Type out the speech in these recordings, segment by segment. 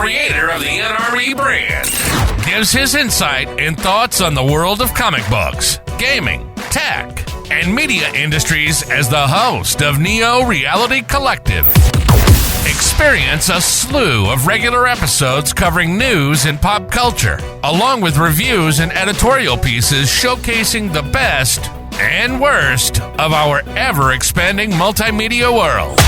creator of the NRC brand, gives his insight and thoughts on the world of comic books, gaming, tech, and media industries as the host of Neo Reality Collective. Experience a slew of regular episodes covering news and pop culture, along with reviews and editorial pieces showcasing the best and worst of our ever-expanding multimedia world.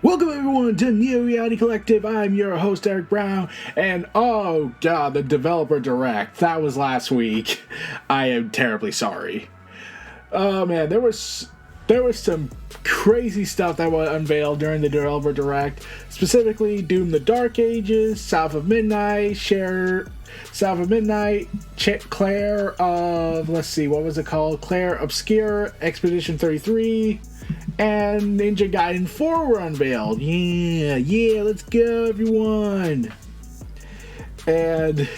Welcome everyone to Neo Reality Collective. I'm your host Eric Brown, and oh god, the Developer Direct, that was last week. I am terribly sorry. Oh man, there was some crazy stuff that was unveiled during the Developer Direct. Specifically, Doom: The Dark Ages, South of Midnight, Claire of, let's see, what was it called? Claire Obscure, Expedition 33, and Ninja Gaiden 4 were unveiled. Yeah, let's go everyone. And,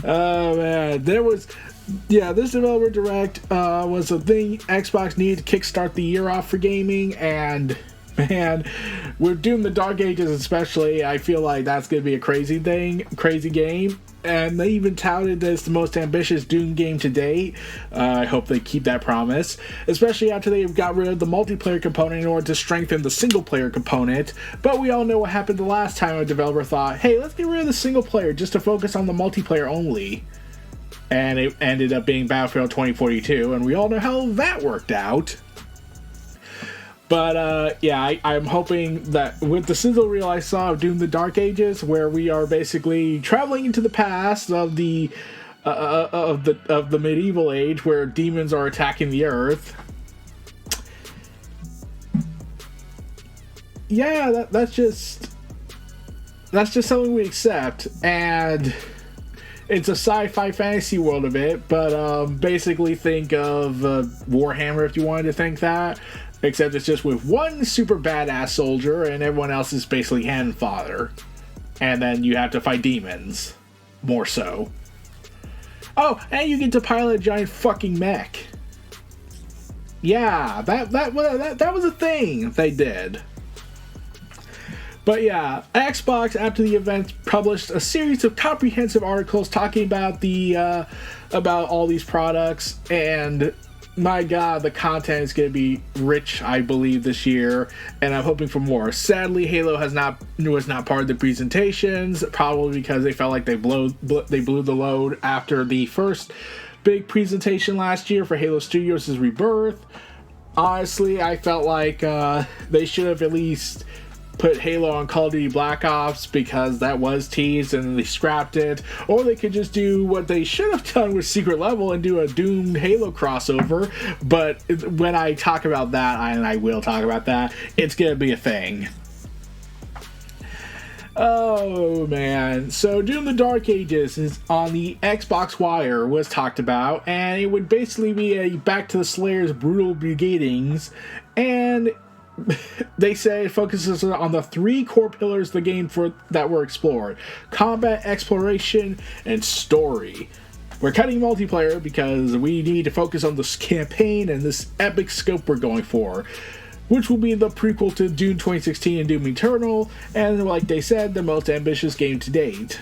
oh man, this Developer Direct was a thing Xbox needed to kickstart the year off for gaming, and man, with Doom: The Dark Ages especially, I feel like that's going to be a crazy game, and they even touted this the most ambitious Doom game to date. I hope they keep that promise, especially after they got rid of the multiplayer component in order to strengthen the single-player component. But we all know what happened the last time a developer thought, hey, let's get rid of the single-player just to focus on the multiplayer only. And it ended up being Battlefield 2042, and we all know how that worked out. But, I'm hoping that with the sizzle reel I saw of Doom: The Dark Ages, where we are basically traveling into the past of the medieval age, where demons are attacking the Earth. Yeah, that's just something we accept, and it's a sci-fi fantasy world of it, but basically think of Warhammer if you wanted to think that, except it's just with one super badass soldier and everyone else is basically hand and fodder, and then you have to fight demons, more so. Oh, and you get to pilot a giant fucking mech. Yeah, that was a thing they did. But yeah, Xbox after the event published a series of comprehensive articles talking about about all these products, and my god, the content is going to be rich, I believe, this year, and I'm hoping for more. Sadly, Halo was not part of the presentations, probably because they felt like they blew the load after the first big presentation last year for Halo Studios' Rebirth. Honestly, I felt like they should have at least put Halo on Call of Duty Black Ops, because that was teased and they scrapped it. Or they could just do what they should have done with Secret Level and do a Doom Halo crossover. But when I talk about that, and I will talk about that, it's gonna be a thing. Oh man, so Doom: The Dark Ages is on the Xbox Wire was talked about, and it would basically be a back to the Slayer's brutal beginnings, and they say it focuses on the three core pillars of the game that were explored: combat, exploration, and story. We're cutting multiplayer because we need to focus on this campaign and this epic scope we're going for, which will be the prequel to Doom 2016 and Doom Eternal, and like they said, the most ambitious game to date.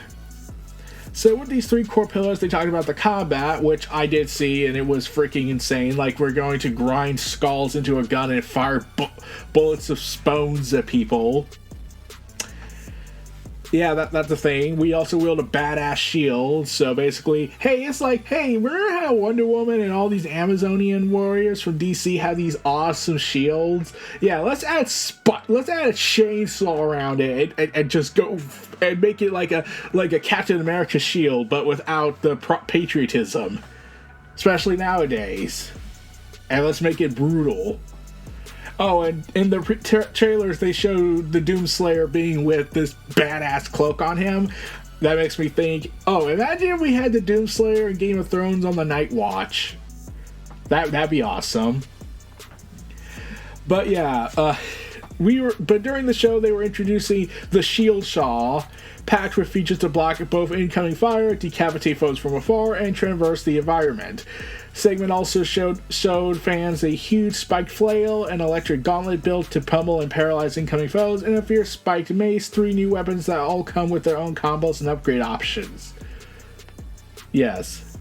So with these three core pillars, they talked about the combat, which I did see, and it was freaking insane. Like, we're going to grind skulls into a gun and fire bullets of stones at people. Yeah, that's the thing. We also wield a badass shield, so basically, it's like, remember how Wonder Woman and all these Amazonian warriors from DC have these awesome shields? Yeah, let's add a chainsaw around it and just go and make it like a Captain America shield, but without the patriotism, especially nowadays. And let's make it brutal. Oh, and in the trailers, they showed the Doomslayer being with this badass cloak on him. That makes me think, imagine if we had the Doomslayer in Game of Thrones on the Night Watch. That'd be awesome. But yeah, but during the show, they were introducing the Shield Shaw patch with features to block both incoming fire, decapitate foes from afar, and traverse the environment. Segment also showed fans a huge spiked flail, an electric gauntlet built to pummel and paralyze incoming foes, and a fierce spiked mace, 3 new weapons that all come with their own combos and upgrade options. Yes.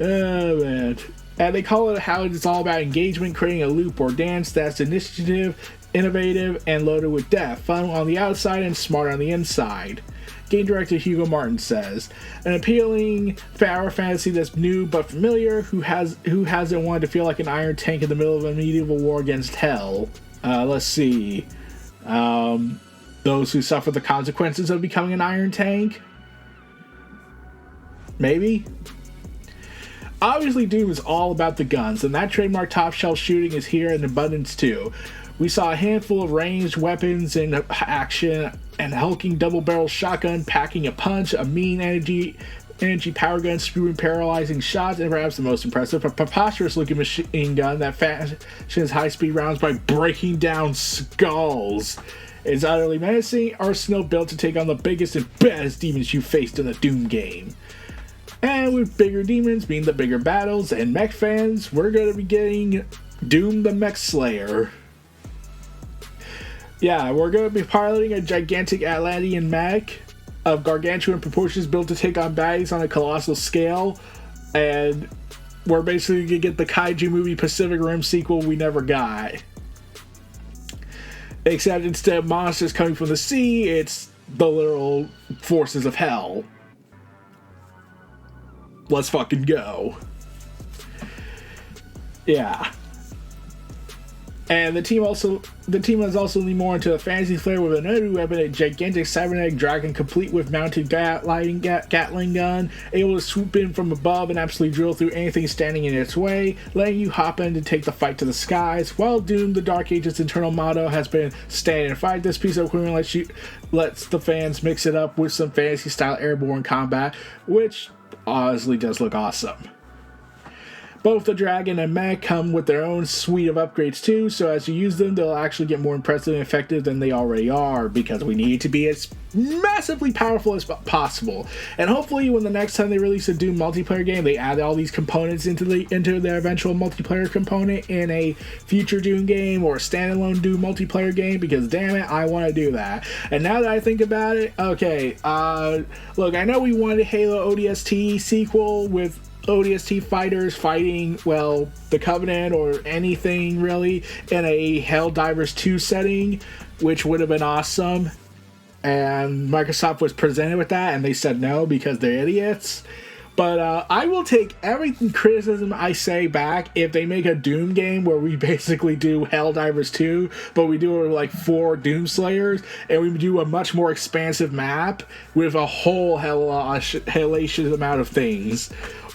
Oh, man. And they call it how it's all about engagement, creating a loop or dance that's initiative, innovative, and loaded with depth. Fun on the outside and smart on the inside. Game director Hugo Martin says, an appealing power fantasy that's new but familiar, who hasn't wanted to feel like an iron tank in the middle of a medieval war against hell. Let's see. Those who suffer the consequences of becoming an iron tank? Maybe? Obviously, Doom is all about the guns, and that trademark top-shelf shooting is here in abundance too. We saw a handful of ranged weapons in action, and hulking double-barrel shotgun packing a punch, a mean energy power gun spewing paralyzing shots, and perhaps the most impressive, a preposterous-looking machine gun that fashions high-speed rounds by breaking down skulls. It's utterly menacing arsenal built to take on the biggest and baddest demons you faced in a Doom game. And with bigger demons mean the bigger battles, and mech fans, we're going to be getting Doom the Mech Slayer. Yeah, we're going to be piloting a gigantic Atlantean mech of gargantuan proportions built to take on baddies on a colossal scale, and we're basically going to get the kaiju movie Pacific Rim sequel we never got. Except instead of monsters coming from the sea, it's the literal forces of hell. Let's fucking go. Yeah. And the team has also leaned more into a fantasy flair with another weapon, a gigantic cybernetic dragon complete with mounted Gatling gun, able to swoop in from above and absolutely drill through anything standing in its way, letting you hop in to take the fight to the skies. While Doom, the Dark Ages' internal motto, has been stand and fight, this piece of equipment lets the fans mix it up with some fantasy-style airborne combat, which honestly does look awesome. Both the Dragon and Mech come with their own suite of upgrades too, so as you use them, they'll actually get more impressive and effective than they already are, because we need to be as massively powerful as possible. And hopefully when the next time they release a Doom multiplayer game, they add all these components into their eventual multiplayer component in a future Doom game or a standalone Doom multiplayer game, because damn it, I want to do that. And now that I think about it, okay, look, I know we wanted a Halo ODST sequel with ODST fighters fighting, well, the Covenant or anything really in a Helldivers 2 setting, which would have been awesome. And Microsoft was presented with that and they said no because they're idiots. But I will take every criticism I say back if they make a Doom game where we basically do Helldivers 2, but we do it with like 4 Doom Slayers, and we do a much more expansive map with a whole hellacious amount of things.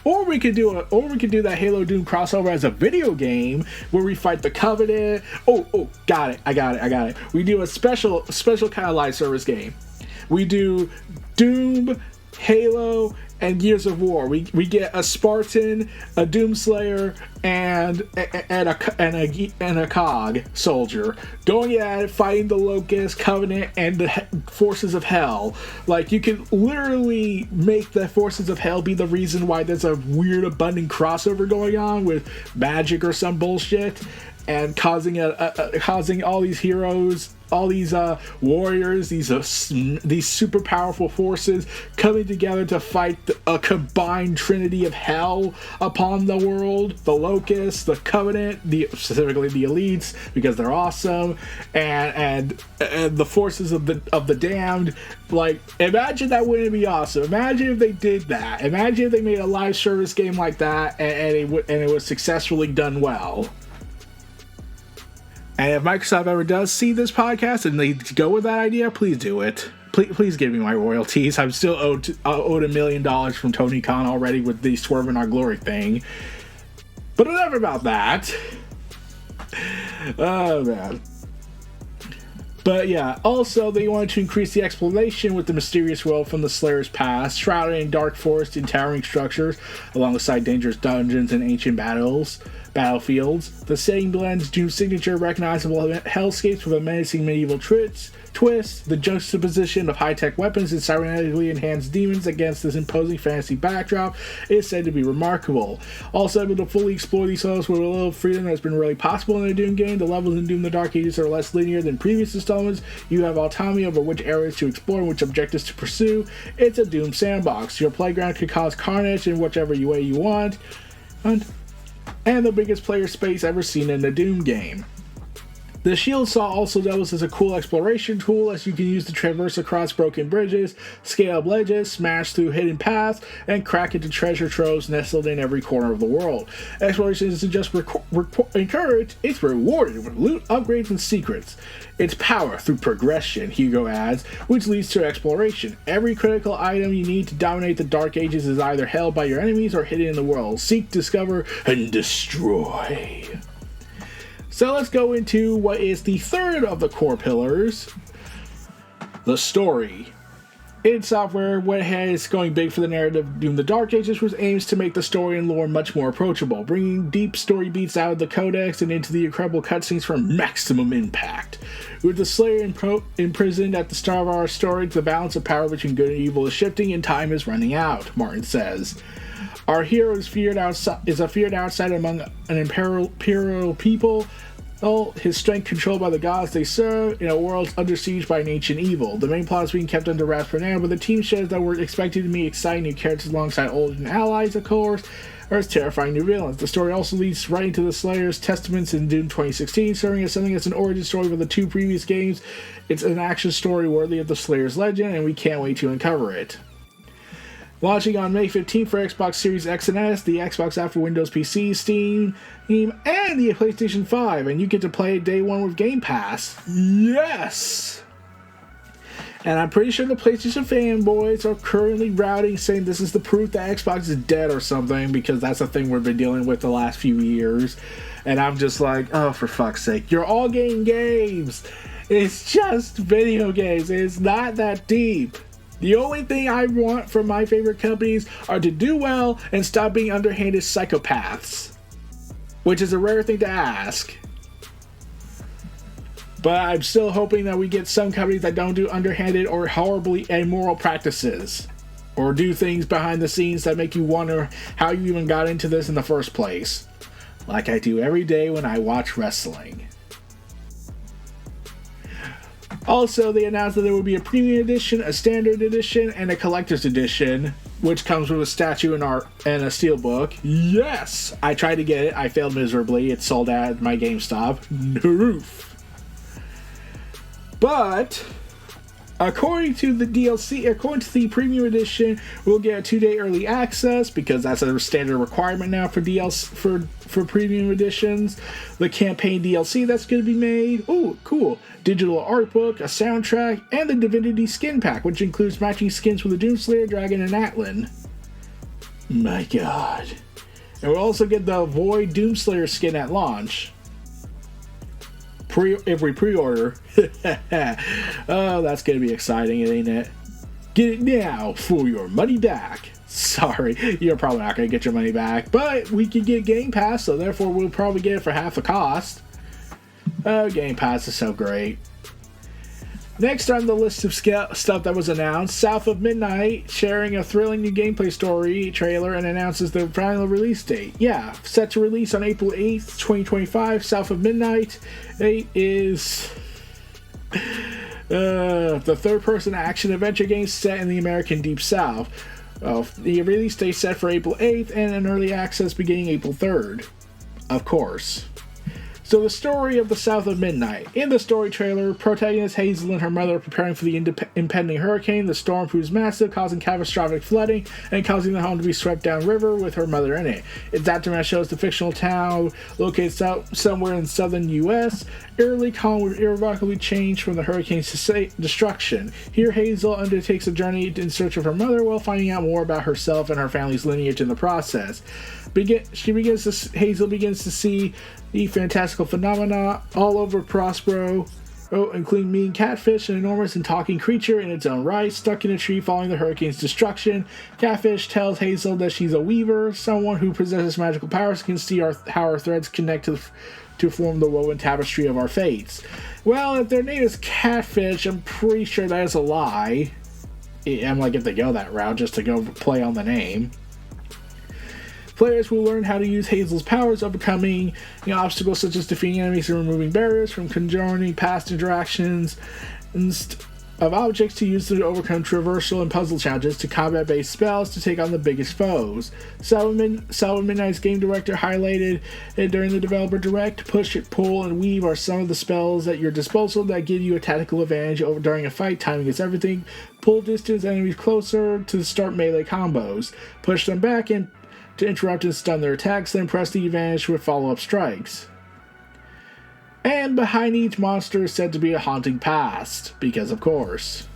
Or we could do that Halo Doom crossover as a video game where we fight the Covenant. Oh, got it. I got it. We do a special kind of live service game. We do Doom, Halo, and Gears of War. We get a Spartan, a Doomslayer, and a COG soldier going at it, fighting the Locust, Covenant, and the forces of hell. Like, you can literally make the forces of hell be the reason why there's a weird abundant crossover going on with magic or some bullshit, and causing all these heroes, all these warriors, these super powerful forces coming together to fight a combined trinity of hell upon the world: the Locusts, the Covenant, specifically the Elites because they're awesome, and the forces of the damned. Like, imagine that, wouldn't it be awesome? Imagine if they did that. Imagine if they made a live service game like that and it was successfully done well. And if Microsoft ever does see this podcast and they go with that idea, please do it. Please give me my royalties. I'm still owed $1 million from Tony Khan already with the Swerve in Our Glory thing. But enough about that. Oh, man. But yeah, also they wanted to increase the exploration with the mysterious world from the Slayer's past, shrouded in dark forest and towering structures, alongside dangerous dungeons and ancient battlefields. The setting blends Doom's signature recognizable hellscapes with a menacing medieval twist. The juxtaposition of high-tech weapons and cybernetically enhanced demons against this imposing fantasy backdrop is said to be remarkable. Also able to fully explore these levels with a little freedom that's been really possible in a Doom game. The levels in Doom the Dark Ages are less linear than previous installments. You have autonomy over which areas to explore and which objectives to pursue. It's a Doom sandbox. Your playground can cause carnage in whichever way you want. And the biggest player space ever seen in a Doom game. The shield saw also doubles as a cool exploration tool, as you can use to traverse across broken bridges, scale up ledges, smash through hidden paths, and crack into treasure troves nestled in every corner of the world. Exploration isn't just encouraged, it's rewarded with loot, upgrades, and secrets. It's power through progression, Hugo adds, which leads to exploration. Every critical item you need to dominate the Dark Ages is either held by your enemies or hidden in the world. Seek, discover, and destroy. So let's go into what is the third of the core pillars, the story. id Software went ahead going big for the narrative of Doom the Dark Ages, which aims to make the story and lore much more approachable, bringing deep story beats out of the codex and into the incredible cutscenes for maximum impact. With the Slayer imprisoned at the start of our story, the balance of power between good and evil is shifting and time is running out, Martin says. Our hero is a feared outsider among an imperial people. His strength controlled by the gods they serve in a world under siege by an ancient evil. The main plot is being kept under wraps for now, but the team shares that we're expected to meet exciting new characters alongside old and allies, of course, or as terrifying new villains. The story also leads right into the Slayer's testaments in Doom 2016, serving as something as an origin story for the two previous games. It's an action story worthy of the Slayer's legend, and we can't wait to uncover it. Launching on May 15th for Xbox Series X and S, the Xbox app for Windows PC, Steam, and the PlayStation 5, and you get to play it day one with Game Pass. Yes! And I'm pretty sure the PlayStation fanboys are currently routing saying this is the proof that Xbox is dead or something, because that's a thing we've been dealing with the last few years. And I'm just like, oh, for fuck's sake, you're all getting games! It's just video games, it's not that deep. The only thing I want from my favorite companies are to do well and stop being underhanded psychopaths. Which is a rare thing to ask. But I'm still hoping that we get some companies that don't do underhanded or horribly immoral practices. Or do things behind the scenes that make you wonder how you even got into this in the first place. Like I do every day when I watch wrestling. Also, they announced that there would be a premium edition, a standard edition, and a collector's edition, which comes with a statue and art and a steelbook. Yes! I tried to get it. I failed miserably. It sold out at my GameStop. Noof. But according to the premium edition, we'll get a 2-day early access, because that's a standard requirement now for DLC for premium editions. The campaign DLC that's going to be made. Ooh, cool. Digital art book, a soundtrack, and the Divinity skin pack, which includes matching skins for the Doomslayer, Dragon, and Atlan. My god. And we'll also get the Void Doomslayer skin at launch. If we pre-order. Oh, that's going to be exciting, ain't it? Get it now for your money back. Sorry, you're probably not going to get your money back, but we can get Game Pass, so therefore we'll probably get it for half the cost. Oh, Game Pass is so great. Next on the list of stuff that was announced, South of Midnight sharing a thrilling new gameplay story trailer and announces the final release date. Yeah, set to release on April 8th, 2025. South of Midnight 8 is the third-person action-adventure game set in the American Deep South. The release date set for April 8th and an early access beginning April 3rd. Of course. So the story of the South of Midnight. In the story trailer, protagonist Hazel and her mother are preparing for the impending hurricane. The storm proves massive, causing catastrophic flooding and causing the home to be swept downriver with her mother in it. Its aftermath shows the fictional town located somewhere in southern U.S. eerily calm with irrevocably changed from the hurricane's destruction. Here Hazel undertakes a journey in search of her mother while finding out more about herself and her family's lineage in the process. Hazel begins to see the fantastical phenomena all over Prospero including meeting Catfish, an enormous and talking creature in its own right, stuck in a tree following the hurricane's destruction. Catfish tells Hazel that she's a weaver, someone who possesses magical powers and can see how our threads connect to form the woven tapestry of our fates. Well, if their name is Catfish, I'm pretty sure that is a lie. I'm like, if they go that route, just to go play on the name. Players will learn how to use Hazel's powers, overcoming obstacles such as defeating enemies and removing barriers, from conjuring past interactions of objects to use to overcome traversal and puzzle challenges, to combat-based spells to take on the biggest foes. Salva Midnight's game director highlighted it during the developer direct. Push, pull, and weave are some of the spells at your disposal that give you a tactical advantage during a fight. Timing is everything. Pull distance enemies closer to start melee combos. Push them back and to interrupt and stun their attacks, then press the advantage with follow-up strikes. And behind each monster is said to be a haunting past, because of course.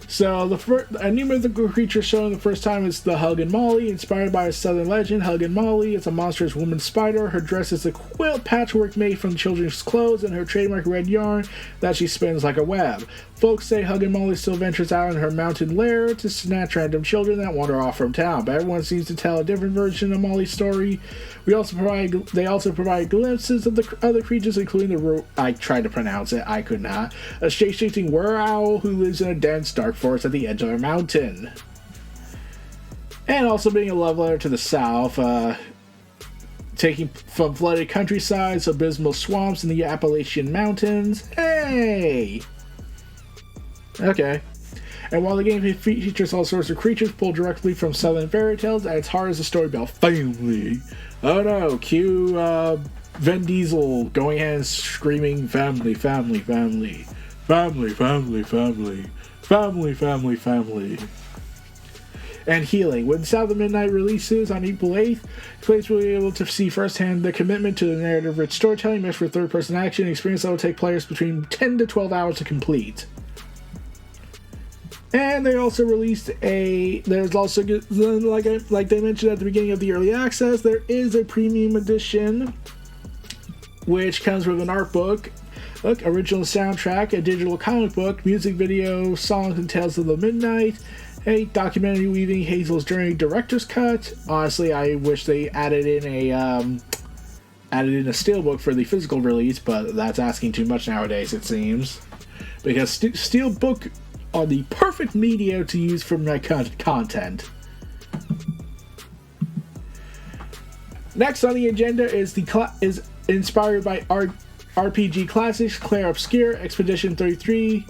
So, a new mythical creature shown the first time is the Hug and Molly. Inspired by a southern legend, Hug and Molly is a monstrous woman spider. Her dress is a quilt patchwork made from children's clothes, and her trademark red yarn that she spins like a web. Folks say Hug and Molly still ventures out in her mountain lair to snatch random children that wander off from town, but everyone seems to tell a different version of Molly's story. They also provide glimpses of the other creatures, including I tried to pronounce it, I could not. A shape-shifting were-owl who lives in a dense, dark forest at the edge of a mountain. And also being a love letter to the south, taking from flooded countrysides, abysmal swamps in the Appalachian Mountains. Hey! Okay. And while the game features all sorts of creatures pulled directly from southern fairy tales, at its heart is a story about family. Oh no, cue Vin Diesel going ahead and screaming family, family, family. Family, family, family. Family, family, family. And healing. When South of Midnight releases on April 8th, players will be able to see firsthand the commitment to the narrative-rich storytelling mixed with third-person action, an experience that will take players between 10 to 12 hours to complete. And they also released there's also, like they mentioned at the beginning of the early access, there is a premium edition, which comes with an art book, original soundtrack, a digital comic book, music video, songs and tales of the midnight, a documentary weaving Hazel's journey director's cut. Honestly, I wish they added in a steelbook for the physical release, but that's asking too much nowadays, it seems, because steelbook are the perfect media to use for my content. Next on the agenda is inspired by RPG classics, Claire Obscure, Expedition 33.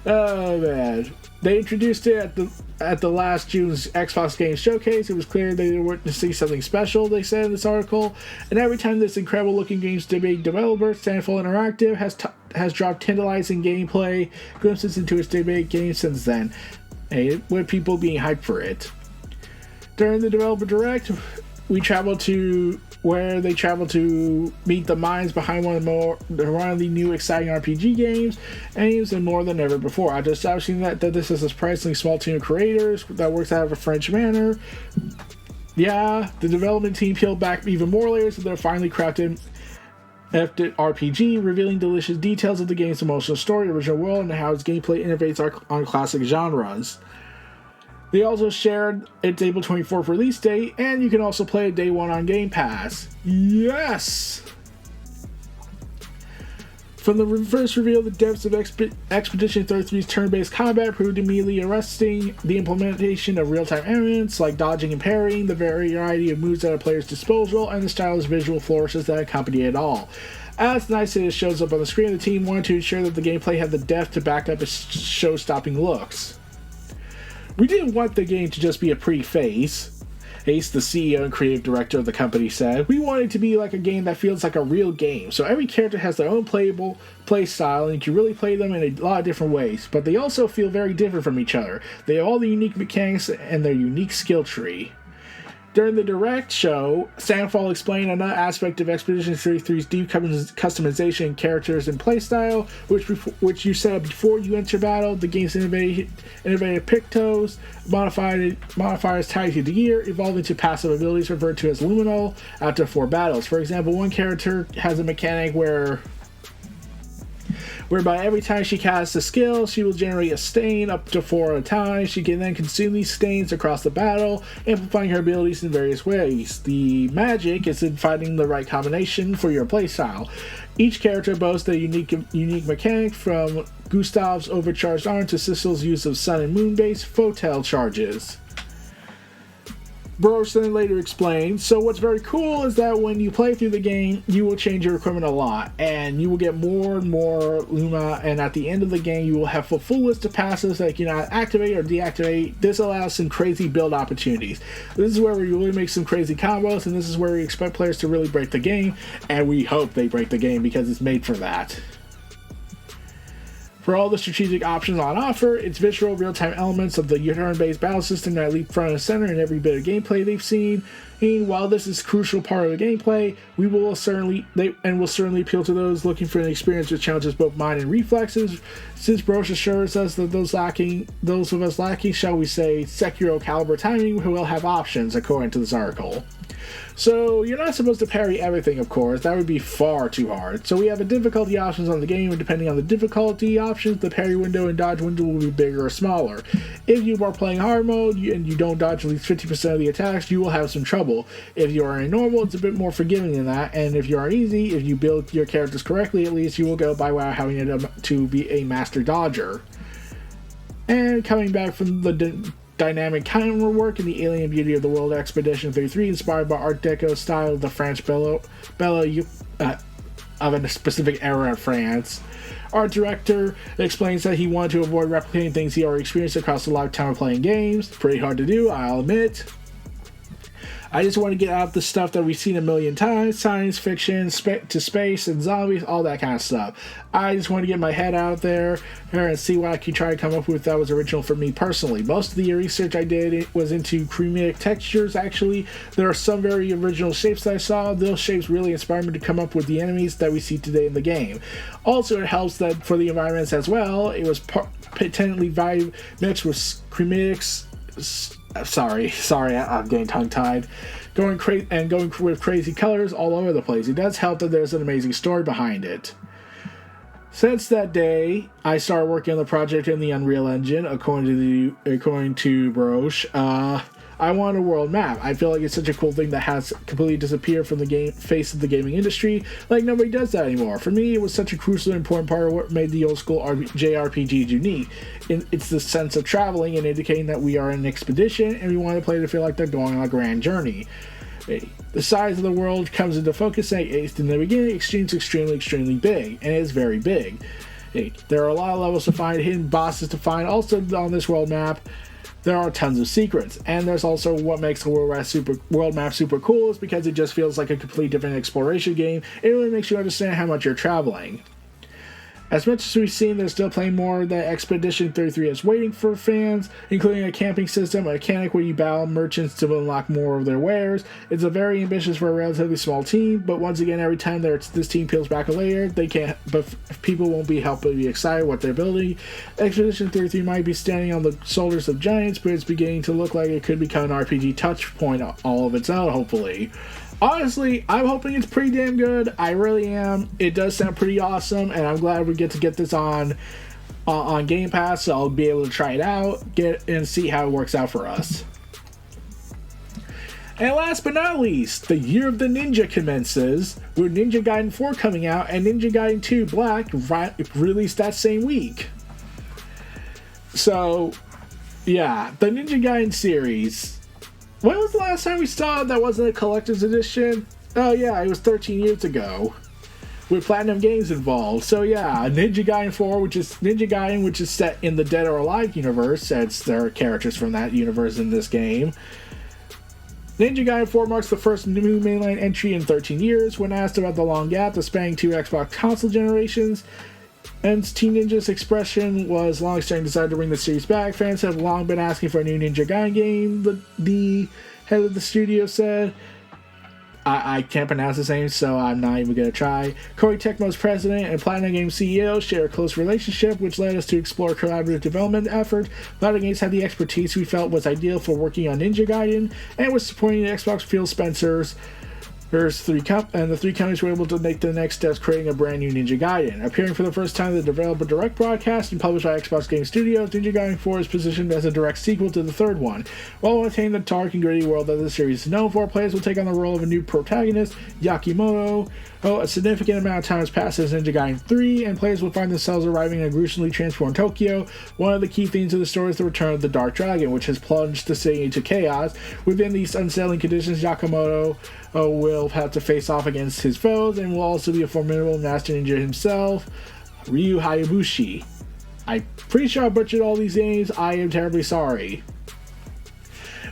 Oh man. They introduced it at the last June's Xbox Games Showcase. It was clear they were to see something special, they said in this article. And every time this incredible looking game's big developer, Standful Interactive, has dropped tantalizing gameplay glimpses into its debate game since then, with people being hyped for it. During the developer direct, we traveled to where they travel to meet the minds behind one of the new exciting RPG games, and more than ever before. I've seen that this is a surprisingly small team of creators that works out of a French manner. Yeah, the development team peeled back even more layers of their finely crafted RPG, revealing delicious details of the game's emotional story, original world, and how its gameplay innovates on classic genres. They also shared its April 24th release date, and you can also play it day one on Game Pass. Yes! From the first reveal, the depths of Expedition 33's turn-based combat proved immediately arresting. The implementation of real-time elements like dodging and parrying, the variety of moves at a player's disposal, and the stylish visual flourishes that accompany it all. As nice as it shows up on the screen, the team wanted to ensure that the gameplay had the depth to back up its show-stopping looks. We didn't want the game to just be a pretty face, Ace, the CEO and creative director of the company, said. We wanted it to be like a game that feels like a real game, so every character has their own playable play style, and you can really play them in a lot of different ways, but they also feel very different from each other. They have all the unique mechanics and their unique skill tree. During the direct show, Sandfall explained another aspect of Expedition 33's deep customization, characters, and playstyle, which you set up before you enter battle. The game's innovative pictos, modifiers tied to the gear, evolve into passive abilities referred to as luminal after 4 battles. For example, one character has a mechanic where whereby every time she casts a skill, she will generate a stain up to 4 at a time. She can then consume these stains across the battle, amplifying her abilities in various ways. The magic is in finding the right combination for your playstyle. Each character boasts a unique mechanic, from Gustav's overcharged arm to Sissel's use of sun and moon-based photel charges. Brosh then later explained, so what's very cool is that when you play through the game, you will change your equipment a lot, and you will get more and more Luma, and at the end of the game, you will have a full list of passives that you can activate or deactivate. This allows some crazy build opportunities. This is where we really make some crazy combos, and this is where we expect players to really break the game, and we hope they break the game because it's made for that. For all the strategic options on offer, its visceral real-time elements of the turn-based battle system that leap front and center in every bit of gameplay they've seen. And while this is a crucial part of the gameplay, will certainly appeal to those looking for an experience which challenges both mind and reflexes. Since Brosh assures us that those of us lacking, shall we say, Sekiro caliber timing, will have options, according to this article. So, you're not supposed to parry everything, of course. That would be far too hard. So we have a difficulty options on the game, and depending on the difficulty options, the parry window and dodge window will be bigger or smaller. If you are playing hard mode and you don't dodge at least 50% of the attacks, you will have some trouble. If you are in normal, it's a bit more forgiving than that, and if you are easy, if you build your characters correctly, at least you will go by without having to be a master dodger. And coming back from the dynamic camera work and the alien beauty of the World Expedition 33, inspired by Art Deco style of the French Belle of a specific era of France. Our director explains that he wanted to avoid replicating things he already experienced across a lifetime of playing games. Pretty hard to do, I'll admit. I just want to get out the stuff that we've seen a million times, science fiction, to space and zombies, all that kind of stuff. I just want to get my head out there and see what I can try to come up with that was original for me personally. Most of the research I did was into chromatic textures, actually. There are some very original shapes that I saw. Those shapes really inspired me to come up with the enemies that we see today in the game. Also, it helps that for the environments as well, it was potentially mixed with chromatics. Sorry, I'm getting tongue-tied. Going with crazy colors all over the place. It does help that there's an amazing story behind it. Since that day, I started working on the project in the Unreal Engine, according to Brosh. I want a world map. I feel like it's such a cool thing that has completely disappeared from the face of the gaming industry. Like, nobody does that anymore. For me, it was such a crucial and important part of what made the old school JRPG unique. It's the sense of traveling and indicating that we are in an expedition and we want the player to feel like they're going on a grand journey. The size of the world comes into focus in the beginning. Extreme's extremely big, and it is very big. There are a lot of levels to find, hidden bosses to find. Also on this world map, there are tons of secrets, and there's also what makes the world map super cool is because it just feels like a completely different exploration game. It really makes you understand how much you're traveling. As much as we've seen, there's still plenty more that Expedition 33 is waiting for fans, including a camping system, a mechanic where you battle merchants to unlock more of their wares. It's a very ambitious for a relatively small team, but once again, every time this team peels back a layer, people won't be helped but be excited what they're building. Expedition 33 might be standing on the shoulders of giants, but it's beginning to look like it could become an RPG touch point all of its own, hopefully. Honestly, I'm hoping it's pretty damn good. I really am. It does sound pretty awesome, and I'm glad we get to get this on Game Pass, so I'll be able to try it out, and see how it works out for us. And last but not least, the Year of the Ninja commences, with Ninja Gaiden 4 coming out, and Ninja Gaiden 2 Black released that same week. So, yeah, the Ninja Gaiden series. When was the last time we saw it that wasn't a collector's edition? Oh yeah, it was 13 years ago, with Platinum Games involved. So yeah, Ninja Gaiden 4, which is set in the Dead or Alive universe, since there are characters from that universe in this game. Ninja Gaiden 4 marks the first new mainline entry in 13 years. When asked about the long gap that spanning two Xbox console generations, and Team Ninja's expression was long-standing desire to bring the series back. Fans have long been asking for a new Ninja Gaiden game, the head of the studio said. I can't pronounce his name, so I'm not even going to try. Koei Tecmo's president and Platinum Games CEO share a close relationship, which led us to explore a collaborative development effort. Platinum Games had the expertise we felt was ideal for working on Ninja Gaiden, and was supporting the Xbox Phil Spencer's The three companies were able to make the next steps, creating a brand new Ninja Gaiden. Appearing for the first time in the Developer Direct broadcast and published by Xbox Game Studios, Ninja Gaiden 4 is positioned as a direct sequel to the third one. While maintaining the dark and gritty world that the series is known for, players will take on the role of a new protagonist, Yakimoto. A significant amount of time has passed since Ninja Gaiden 3, and players will find themselves arriving in a gruesomely transformed Tokyo. One of the key themes of the story is the return of the Dark Dragon, which has plunged the city into chaos. Within these unsettling conditions, Yakimoto will have to face off against his foes, and will also be a formidable master ninja himself, Ryu Hayabushi. I'm pretty sure I butchered all these names. I am terribly sorry.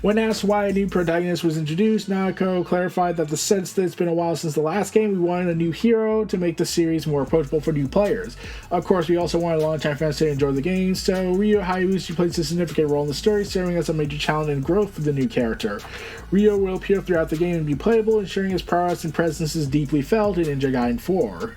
When asked why a new protagonist was introduced, Nanako clarified that since it's been a while since the last game, we wanted a new hero to make the series more approachable for new players. Of course, we also wanted longtime fans to enjoy the game, so Ryu Hayabushi plays a significant role in the story, serving as a major challenge and growth for the new character. Ryu will appear throughout the game and be playable, ensuring his prowess and presence is deeply felt in Ninja Gaiden 4.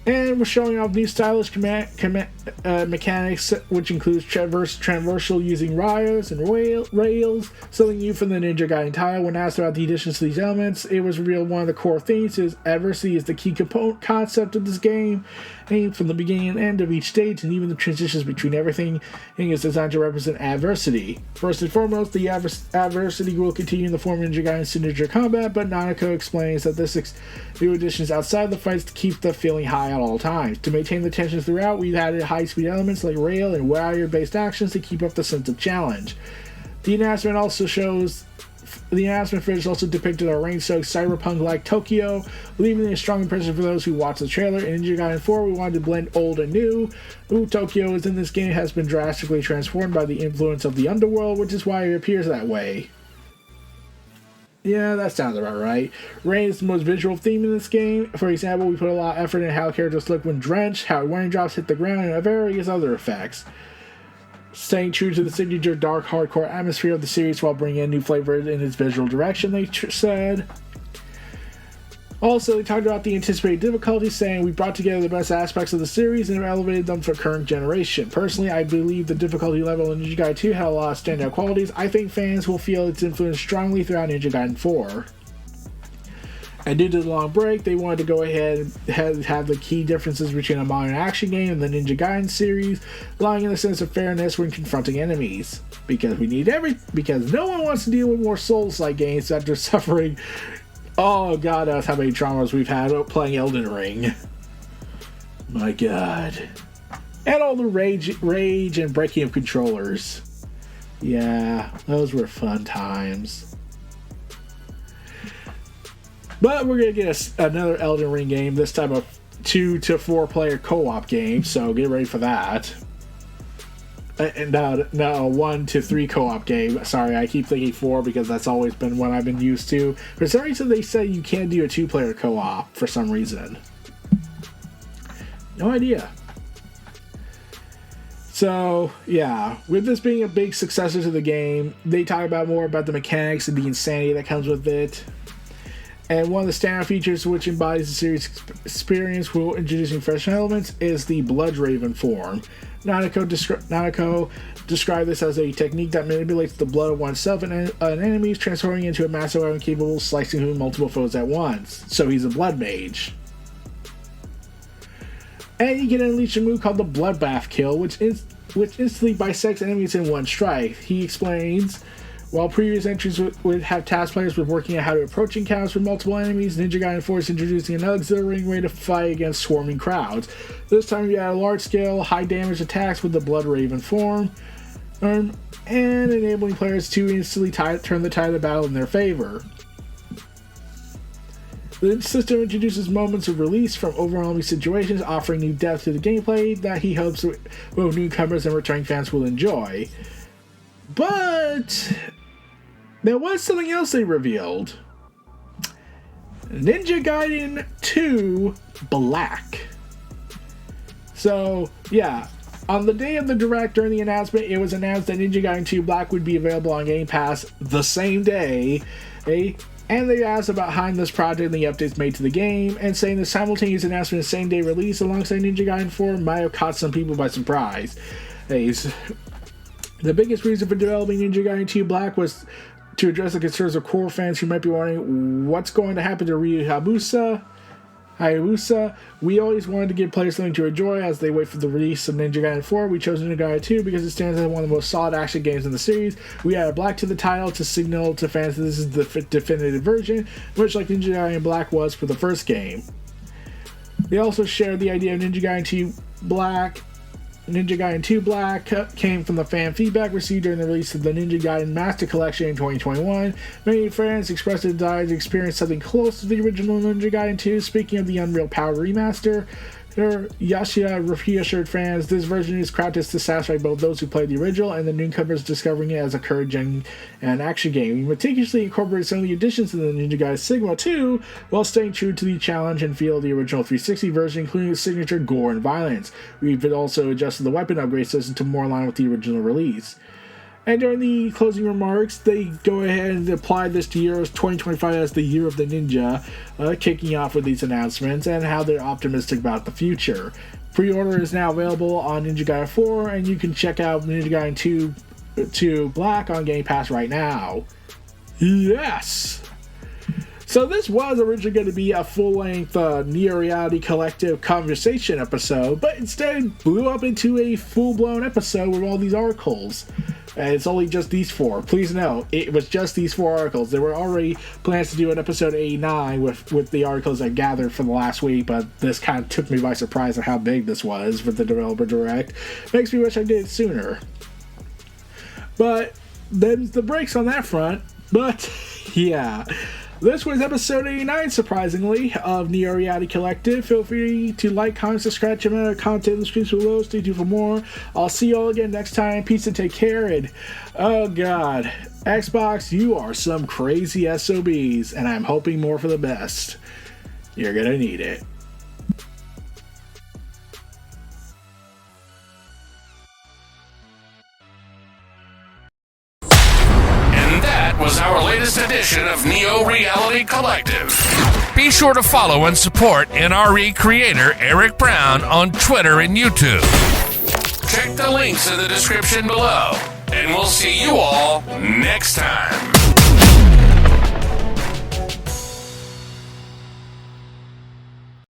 And we're showing off new stylish mechanics, which includes traversal using rails and rails, something new from the Ninja Gaiden title. When asked about the additions to these elements, it was revealed one of the core themes is adversity is the key component concept of this game, aimed from the beginning and end of each stage, and even the transitions between everything is designed to represent adversity. First and foremost, the adversity will continue in the form of Ninja Gaiden signature combat, but Nanako explains that this new addition is outside the fights to keep the feeling high at all times. To maintain the tension throughout, we've added high-speed elements like rail and warrior-based actions to keep up the sense of challenge. The announcement footage also depicted a rain-soaked cyberpunk-like Tokyo, leaving a strong impression for those who watched the trailer. In Ninja Gaiden 4, we wanted to blend old and new. Tokyo is in this game has been drastically transformed by the influence of the underworld, which is why it appears that way. Yeah, that sounds about right. Rain is the most visual theme in this game. For example, we put a lot of effort in how characters look when drenched, how raindrops hit the ground, and various other effects. Staying true to the signature dark hardcore atmosphere of the series while bringing in new flavor in its visual direction, they said. Also, they talked about the anticipated difficulties, saying we brought together the best aspects of the series and have elevated them for current generation. Personally, I believe the difficulty level in Ninja Gaiden 2 had a lot of standout qualities. I think fans will feel its influence strongly throughout Ninja Gaiden 4. And due to the long break, they wanted to go ahead and have the key differences between a modern action game and the Ninja Gaiden series, allowing in a sense of fairness when confronting enemies. Because no one wants to deal with more Souls-like games after suffering. Oh god, that's how many traumas we've had playing Elden Ring. My god. And all the rage and breaking of controllers. Yeah, those were fun times. But we're going to get another Elden Ring game, this time a 2 to 4 player co-op game, so get ready for that. No, a 1 to 3 co-op game. Sorry, I keep thinking 4 because that's always been what I've been used to. For some reason, they say you can't do a 2-player co-op for some reason. No idea. So, yeah, with this being a big successor to the game, they talk more about the mechanics and the insanity that comes with it. And one of the standout features which embodies the series' experience while introducing fresh elements is the Blood Raven form. Nanako described this as a technique that manipulates the blood of oneself and enemies, transforming into a massive weapon capable of slicing through multiple foes at once. So he's a blood mage. And you can unleash a move called the Bloodbath Kill, which instantly bisects enemies in one strike. He explains, while previous entries would have tasked players with working out how to approach encounters with multiple enemies, Ninja Gaiden 4 is introducing an auxiliary way to fight against swarming crowds. This time you add large-scale, high-damage attacks with the Blood Raven form, and enabling players to instantly turn the tide of battle in their favor. The system introduces moments of release from overwhelming situations, offering new depth to the gameplay that he hopes both newcomers and returning fans will enjoy. But there was something else they revealed. Ninja Gaiden 2 Black. So, yeah, on the day of the Direct during the announcement, it was announced that Ninja Gaiden 2 Black would be available on Game Pass the same day. And they asked about behind this project and the updates made to the game, and saying the simultaneous announcement of same-day release alongside Ninja Gaiden 4 might have caught some people by surprise. The biggest reason for developing Ninja Gaiden 2 Black was to address the concerns of core fans who might be wondering what's going to happen to Ryu Hayabusa. We always wanted to give players something to enjoy as they wait for the release of Ninja Gaiden 4. We chose Ninja Gaiden 2 because it stands as one of the most solid action games in the series. We added black to the title to signal to fans that this is the definitive version, much like Ninja Gaiden Black was for the first game. They also shared the idea of Ninja Gaiden 2 Black. Ninja Gaiden 2 Black came from the fan feedback received during the release of the Ninja Gaiden Master Collection in 2021. Many fans expressed a desire to experience something close to the original Ninja Gaiden 2. Speaking of the Unreal Power Remaster, Yashia reassured fans this version is crafted to satisfy both those who played the original and the newcomers discovering it as a courage and action game. We meticulously incorporated some of the additions to the Ninja Gaiden Sigma 2 while staying true to the challenge and feel of the original 360 version, including the signature gore and violence. We've also adjusted the weapon upgrade system to more align with the original release. And during the closing remarks, they go ahead and apply this to year 2025 as the year of the ninja, kicking off with these announcements and how they're optimistic about the future. Pre-order is now available on Ninja Gaiden 4, and you can check out Ninja Gaiden 2 Black on Game Pass right now. Yes! So this was originally going to be a full-length Neo Reality Collective conversation episode, but instead blew up into a full-blown episode with all these articles. And it's only just these 4. Please know, it was just these 4 articles. There were already plans to do an episode 89 with the articles I gathered from the last week, but this kind of took me by surprise at how big this was with the Developer Direct. Makes me wish I did it sooner. But then the brakes on that front. But, yeah. This was episode 89, surprisingly, of Neo Reality Collective. Feel free to like, comment, subscribe, check out our content in the screens below. Stay tuned for more. I'll see you all again next time. Peace and take care. And, oh god, Xbox, you are some crazy SOBs, and I'm hoping more for the best. You're gonna need it. Was our latest edition of Neo Reality Collective. Be sure to follow and support NRE creator Eric Brown on Twitter and YouTube. Check the links in the description below, and we'll see you all next time.